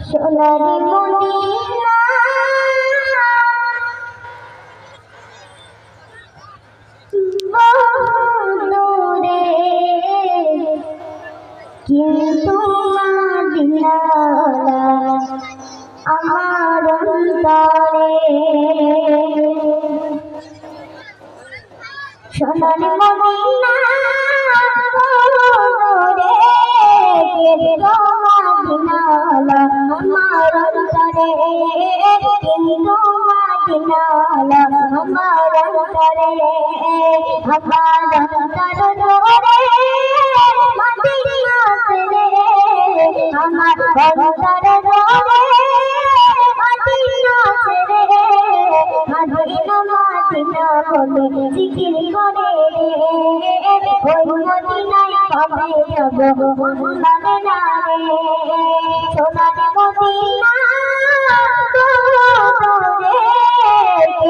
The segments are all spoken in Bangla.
সোনারি মদিনা দূরে কিন্তু মদিনা আমার অন্তরে সোনারি মদিনা দূরে কিন্তু মদিনা আমার অন্তরে কিন্তু মদিনা আমার অন্তরে আমার অন্তর দূরে মদিনা রে আমার অন্তর দূরে মদিনা রে মদিনা মদিনা বলে জিকির করে ওই মদিনায় কবে যাব মনে না রে সোনার মদিনা দূরে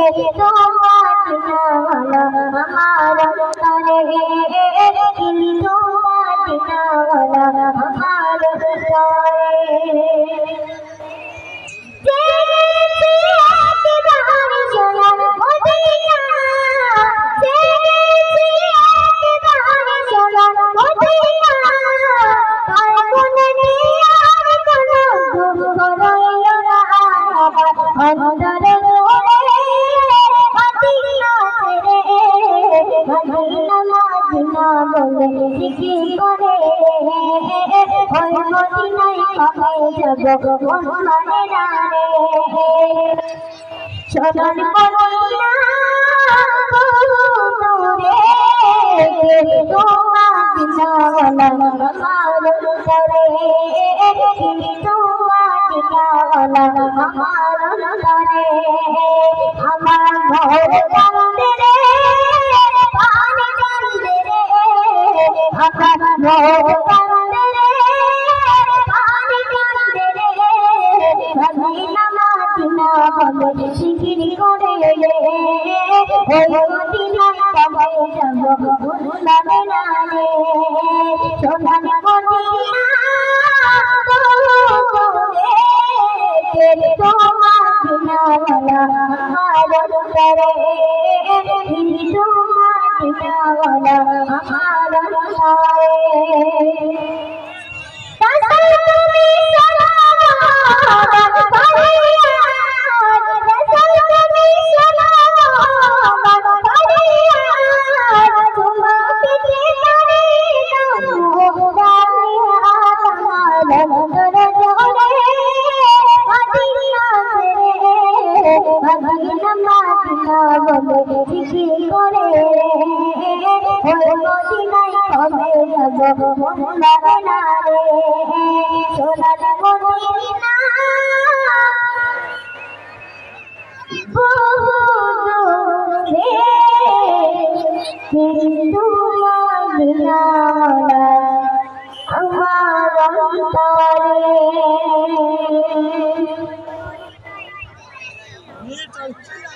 কিন্তু মদিনা আমার অন্তরে কিন্তু মদিনা আমার অন্তরে সোনার মদিনা দূরে কিন্তু মদিনা আমার অন্তরে কিন্তু মদিনা আমার অন্তরে আমার ঘর কান্দে রে পানি কান্দে রে আমার ঘর কান্দে রে পানি কান্দে রে মদিনা মদিনা বলে জিকির করে ওই মদিনায় কবে যাব মনে না রে সোনার মদিনা দূরে কিন্তু মদিনা আমার অন্তরে কিন্তু মদিনা আমার অন্তরে সোনার মদিনা